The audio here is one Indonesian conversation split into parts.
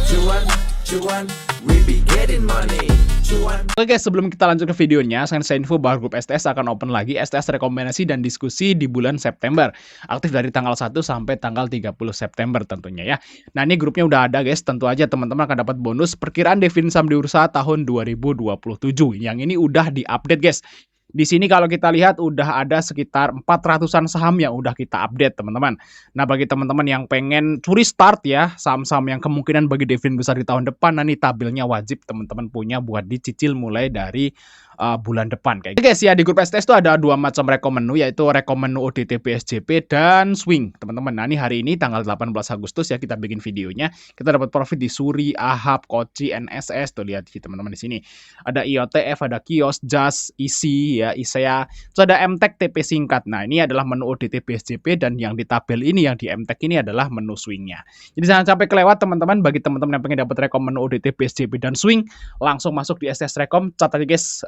Cuan, cuan, we be getting money. Cuan. Oke guys, sebelum kita lanjut ke videonya, saya info bahwa grup STS akan open lagi STS rekomendasi dan diskusi di bulan September. Aktif dari tanggal 1 sampai tanggal 30 September tentunya ya. Nah, ini grupnya udah ada guys, tentu aja teman-teman akan dapat bonus perkiraan definisi saham di bursa tahun 2027. Yang ini udah diupdate guys. Di sini kalau kita lihat udah ada sekitar 400-an saham yang udah kita update teman-teman. Nah, bagi teman-teman yang pengen curi start ya, saham-saham yang kemungkinan bagi dividen besar di tahun depan, nah ini tabelnya wajib teman-teman punya buat dicicil mulai dari bulan depan kayak gitu. Guys ya, di grup STS itu ada dua macam rekom menu, yaitu rekom menu ODT PSJP dan swing teman-teman. Nah, ini hari ini tanggal 18 Agustus ya kita bikin videonya. Kita dapat profit di Suri, Ahab, Koci, NSS, tuh lihat sih teman-teman di sini. Ada IOTF, ada Kios, JAS, ISI ya, ISEA. Terus ada MTEK TP singkat. Nah, ini adalah menu ODT PSJP dan yang di tabel ini yang di MTEK ini adalah menu swingnya. Jadi jangan sampai kelewat teman-teman. Bagi teman-teman yang pengen dapat rekom menu ODT PSJP dan swing, langsung masuk di STS Rekom. Catat guys,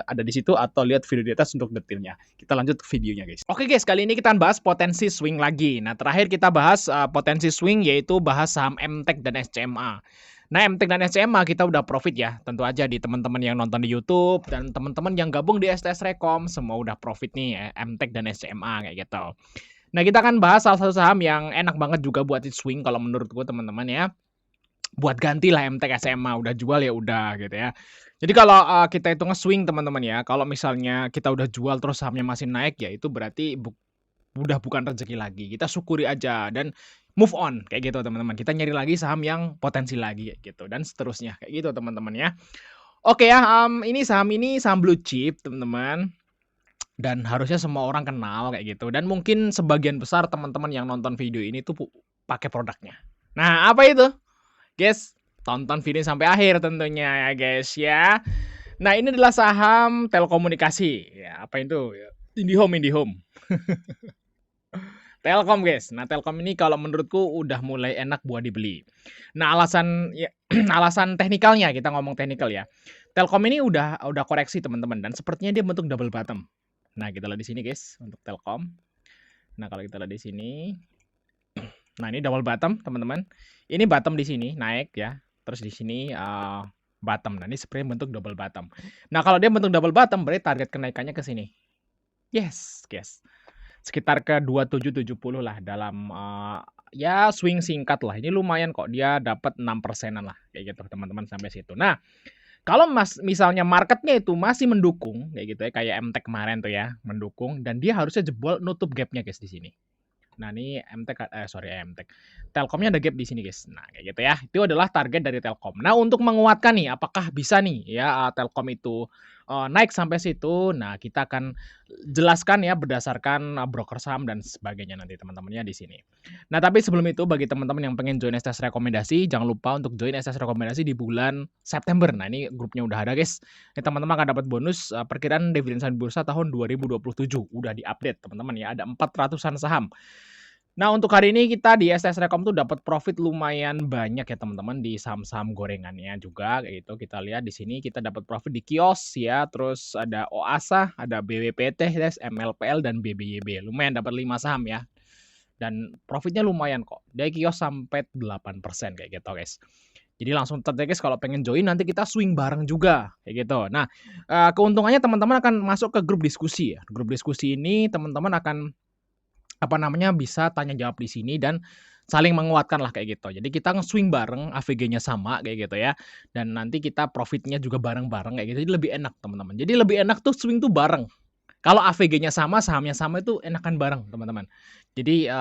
ada di situ atau lihat video di atas untuk detailnya. Kita lanjut ke videonya guys. Oke guys, kali ini kita bahas potensi swing lagi. Nah, terakhir kita bahas potensi swing, yaitu bahas saham MTEK dan SCMA. Nah, MTEK dan SCMA kita udah profit ya. Tentu aja di teman-teman yang nonton di YouTube dan teman-teman yang gabung di STS Rekom semua udah profit nih ya, MTEK dan SCMA kayak gitu. Nah, kita akan bahas salah satu saham yang enak banget juga buat di swing kalau menurutku teman-teman ya. Buat gantilah MTEK SCMA, udah jual ya udah gitu ya. Jadi kalau kita itu nge-swing teman-teman ya, kalau misalnya kita udah jual terus sahamnya masih naik ya itu berarti udah bukan rezeki lagi. Kita syukuri aja dan move on kayak gitu teman-teman. Kita nyari lagi saham yang potensi lagi gitu dan seterusnya kayak gitu teman-teman ya. Oke ya, ini saham blue chip teman-teman. Dan harusnya semua orang kenal kayak gitu. Dan mungkin sebagian besar teman-teman yang nonton video ini tuh pakai produknya. Nah, apa itu? Guys, tonton video sampai akhir tentunya ya guys ya. Nah, ini adalah saham telekomunikasi. Ya, apa itu? IndiHome. Telkom guys. Nah, Telkom ini kalau menurutku udah mulai enak buat dibeli. Nah, alasan ya, alasan teknikalnya, kita ngomong teknikal ya. Telkom ini udah koreksi teman-teman dan sepertinya dia bentuk double bottom. Nah, kita lihat di sini guys untuk Telkom. Nah, kalau kita lihat di sini, nah ini double bottom teman-teman. Ini bottom di sini naik ya. Terus di sini bottom. Nah, ini sebenarnya bentuk double bottom. Nah, kalau dia bentuk double bottom berarti target kenaikannya ke sini. Yes, guys. Sekitar ke 2770 lah dalam ya swing singkat lah. Ini lumayan kok, dia dapat 6%-an lah kayak gitu teman-teman sampai situ. Nah, kalau misalnya marketnya itu masih mendukung kayak gitu ya, kayak MTEK kemarin tuh ya, mendukung dan dia harusnya jebol nutup gapnya guys di sini. Nah, ini MTEK Telkomnya ada gap di sini guys. Nah, kayak gitu ya. Itu adalah target dari Telkom. Nah, untuk menguatkan nih apakah bisa nih ya Telkom itu naik sampai situ. Nah, kita akan jelaskan ya berdasarkan broker saham dan sebagainya nanti teman-temannya di sini. Nah, tapi sebelum itu bagi teman-teman yang pengen join STS rekomendasi, jangan lupa untuk join STS rekomendasi di bulan September. Nah, ini grupnya udah ada guys. Ini teman-teman akan dapat bonus perkiraan dividen saham bursa tahun 2027. Udah diupdate teman-teman ya. Ada 400-an saham. Nah, untuk hari ini kita di STS Rekom tuh dapat profit lumayan banyak ya teman-teman di saham-saham gorengannya juga kayak gitu. Kita lihat di sini kita dapat profit di Kios ya, terus ada OASA, ada BWPT, MLPL dan BBYB. Lumayan dapat 5 saham ya. Dan profitnya lumayan kok. Dari Kios sampai 8% kayak gitu, guys. Jadi langsung tertarik guys kalau pengen join nanti kita swing bareng juga kayak gitu. Nah, keuntungannya teman-teman akan masuk ke grup diskusi ya. Grup diskusi ini teman-teman akan bisa tanya jawab di sini dan saling menguatkan lah kayak gitu. Jadi kita nge-swing bareng, AVG-nya sama kayak gitu ya. Dan nanti kita profitnya juga bareng-bareng kayak gitu. Jadi lebih enak teman-teman. Jadi lebih enak tuh swing tuh bareng. Kalau AVG-nya sama, sahamnya sama itu enakan bareng teman-teman. Jadi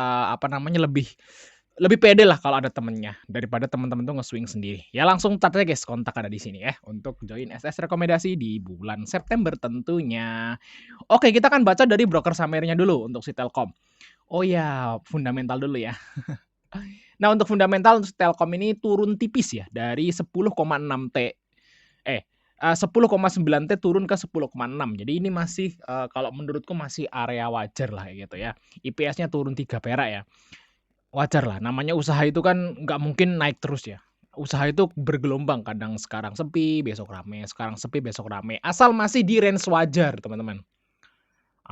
lebih pede lah kalau ada temennya daripada teman-teman tuh nge-swing sendiri. Ya langsung tat aja guys, kontak ada di sini ya untuk join STS rekomendasi di bulan September tentunya. Oke, kita akan baca dari broker samernya dulu untuk si Telkom. Oh ya, fundamental dulu ya. Nah, untuk fundamental untuk Telkom ini turun tipis ya dari 10,6 T 10,9 T turun ke 10,6. Jadi ini masih kalau menurutku masih area wajar lah gitu ya. IPS-nya turun 3 perak ya. Wajar lah, namanya usaha itu kan nggak mungkin naik terus ya. Usaha itu bergelombang, kadang sekarang sepi, besok rame, sekarang sepi, besok rame. Asal masih di range wajar, teman-teman.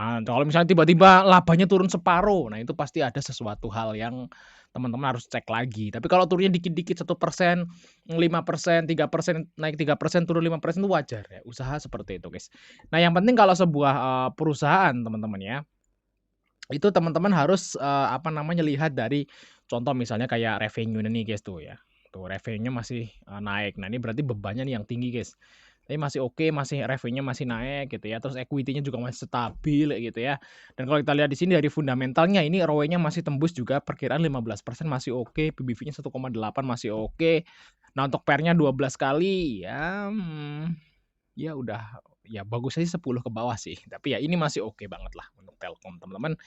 Kalau misalnya tiba-tiba labanya turun separuh, nah itu pasti ada sesuatu hal yang teman-teman harus cek lagi. Tapi kalau turunnya dikit-dikit 1%, 5%, 3%, naik 3%, turun 5% itu wajar ya, usaha seperti itu, guys. Nah, yang penting kalau sebuah, perusahaan teman-teman ya, itu teman-teman harus, apa namanya, lihat dari contoh misalnya kayak revenue nih guys tuh ya, tuh revenue masih, naik. Nah, ini berarti bebannya nih yang tinggi guys. Tapi masih oke, masih revenue masih naik gitu ya, terus equity-nya juga masih stabil kayak gitu ya. Dan kalau kita lihat di sini dari fundamentalnya ini ROE-nya masih tembus juga perkiraan 15% masih oke, PBV-nya 1,8 masih oke. Nah, untuk PER-nya 12 kali ya, ya udah, ya bagusnya sih 10 ke bawah sih, tapi ya ini masih oke banget lah untuk Telkom, teman-teman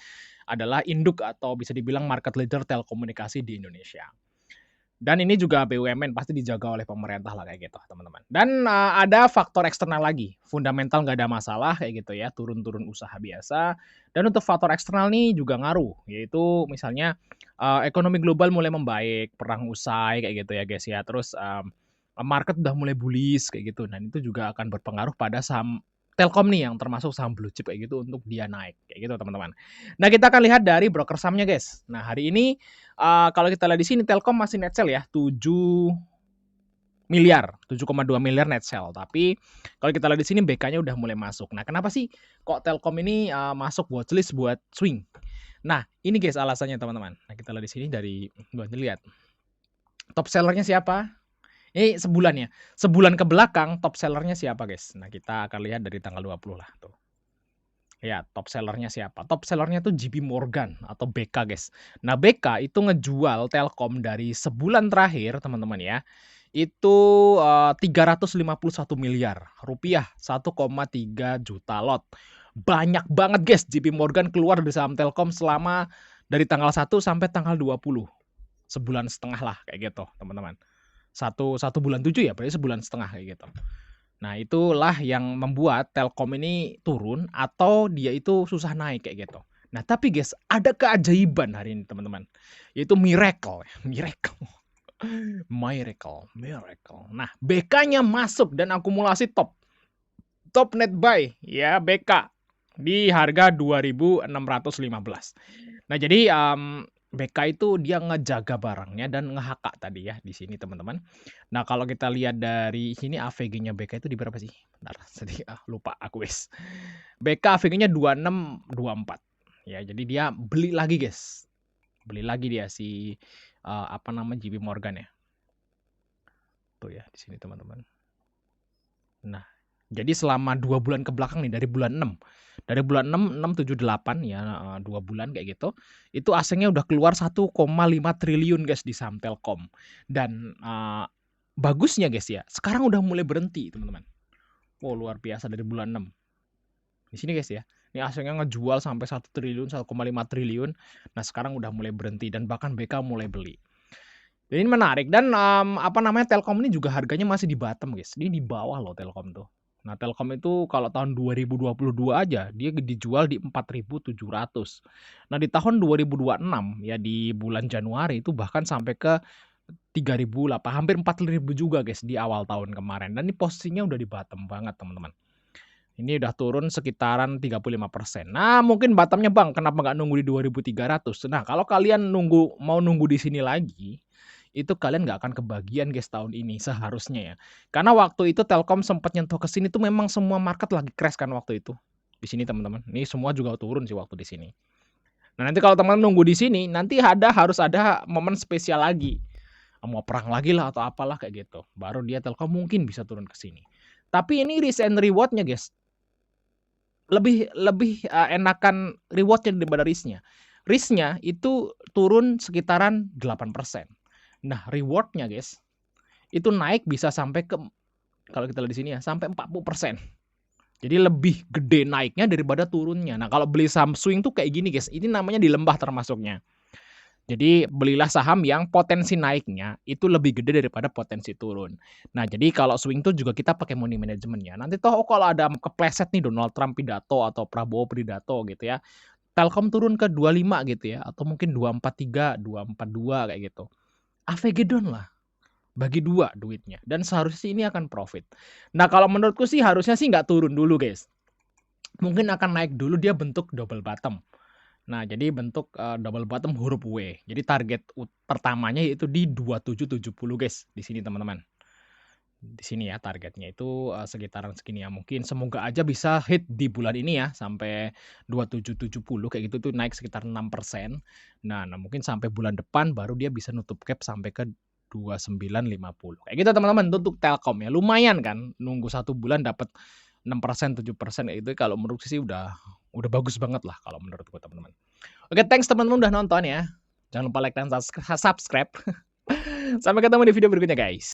adalah induk atau bisa dibilang market leader telekomunikasi di Indonesia. Dan ini juga BUMN pasti dijaga oleh pemerintah lah kayak gitu, teman-teman. Dan, ada faktor eksternal lagi, fundamental nggak ada masalah kayak gitu ya, turun-turun usaha biasa. Dan untuk faktor eksternal nih juga ngaruh, yaitu misalnya, ekonomi global mulai membaik, perang usai kayak gitu ya, guys, ya. Terus, market udah mulai bullish kayak gitu, dan itu juga akan berpengaruh pada saham Telkom nih yang termasuk saham blue chip kayak gitu untuk dia naik, kayak gitu, teman-teman. Nah, kita akan lihat dari broker sahamnya, guys. Nah, hari ini kalau kita lihat di sini Telkom masih net sell ya, 7,2 miliar net sell. Tapi kalau kita lihat di sini BK-nya udah mulai masuk. Nah, kenapa sih kok Telkom ini, masuk watchlist buat swing? Nah, ini guys alasannya teman-teman. Nah, kita lihat di sini dari buat dilihat. Top sellernya siapa? Ini sebulan ya. Sebulan ke belakang top sellernya siapa, guys? Nah, kita akan lihat dari tanggal 20 lah tuh. Ya, top sellernya siapa? Top sellernya tuh JP Morgan atau BK, guys. Nah, BK itu ngejual Telkom dari sebulan terakhir, teman-teman ya. Itu, 351 miliar rupiah, 1,3 juta lot. Banyak banget, guys, JP Morgan keluar dari saham Telkom selama dari tanggal 1 sampai tanggal 20. Sebulan setengah lah kayak gitu, teman-teman. Satu bulan 7 ya, berarti sebulan setengah kayak gitu. Nah, itulah yang membuat Telkom ini turun atau dia itu susah naik kayak gitu. Nah, tapi guys, ada keajaiban hari ini teman-teman, yaitu miracle ya, miracle. Miracle. Nah, BK-nya masuk dan akumulasi top. Top net buy ya BK di harga 2.615. Nah, jadi, BK itu dia ngejaga barangnya dan nge-HK tadi ya di sini teman-teman. Nah, kalau kita lihat dari sini AVG-nya BK itu di berapa sih? Bentar, sedih lupa aku wes. BK AVG-nya 2624. Ya, jadi dia beli lagi, guys. Beli lagi dia si apa namanya JP Morgan ya. Tuh ya di sini teman-teman. Nah, jadi selama 2 bulan ke belakang nih dari bulan 6. Dari bulan 6, 6, 7, 8 ya, 2 bulan kayak gitu. Itu asingnya udah keluar 1,5 triliun guys di saham Telkom. Dan, bagusnya guys ya, sekarang udah mulai berhenti teman-teman. Oh, luar biasa dari bulan 6. Di sini guys ya, ini asingnya ngejual sampai 1 triliun, 1,5 triliun. Nah, sekarang udah mulai berhenti dan bahkan BK mulai beli. Jadi ini menarik dan, apa namanya, Telkom ini juga harganya masih di bottom guys, ini di bawah loh Telkom tuh. Nah, Telkom itu kalau tahun 2022 aja dia dijual di 4.700. Nah, di tahun 2026 ya di bulan Januari itu bahkan sampai ke 3.800, hampir 4.000 juga guys di awal tahun kemarin dan ini posisinya udah di bottom banget teman-teman. Ini udah turun sekitaran 35%. Nah, mungkin bottomnya Bang, kenapa nggak nunggu di 2.300? Nah, kalau kalian mau nunggu di sini lagi, itu kalian nggak akan kebagian guys tahun ini seharusnya ya. Karena waktu itu Telkom sempat nyentuh ke sini tuh memang semua market lagi crash kan waktu itu. Di sini teman-teman. Ini semua juga turun sih waktu di sini. Nah, nanti kalau teman-teman nunggu di sini, nanti harus ada momen spesial lagi. Mau perang lagi lah atau apalah kayak gitu. Baru dia Telkom mungkin bisa turun ke sini. Tapi ini risk and reward-nya guys. Lebih enakan reward-nya daripada risk-nya. Risk-nya itu turun sekitaran 8%. Nah, reward-nya guys, itu naik bisa sampai ke kalau kita lihat di sini ya, sampai 40%. Jadi lebih gede naiknya daripada turunnya. Nah, kalau beli saham swing tuh kayak gini guys, ini namanya di lembah termasuknya. Jadi belilah saham yang potensi naiknya itu lebih gede daripada potensi turun. Nah, jadi kalau swing tuh juga kita pakai money management ya. Nanti toh kalau ada kepleset nih Donald Trump pidato atau Prabowo pidato gitu ya. Telkom turun ke 25 gitu ya atau mungkin 243, 242 kayak gitu. AVG down lah. Bagi 2 duitnya dan seharusnya ini akan profit. Nah, kalau menurutku sih harusnya sih nggak turun dulu, guys. Mungkin akan naik dulu dia bentuk double bottom. Nah, jadi bentuk, double bottom huruf W. Jadi target pertamanya yaitu di 2770 guys, di sini teman-teman. Di sini ya targetnya itu, sekitaran segini ya, mungkin semoga aja bisa hit di bulan ini ya, sampai 2770 kayak gitu tuh naik sekitar 6%. Nah, mungkin sampai bulan depan baru dia bisa nutup gap sampai ke 2950. Kayak gitu teman-teman untuk Telkom ya, lumayan kan nunggu 1 bulan dapat 6%, 7% kayak gitu kalau menurutku sih udah bagus banget lah kalau menurutku teman-teman. Oke, thanks teman-teman udah nonton ya. Jangan lupa like dan subscribe. Sampai ketemu di video berikutnya guys.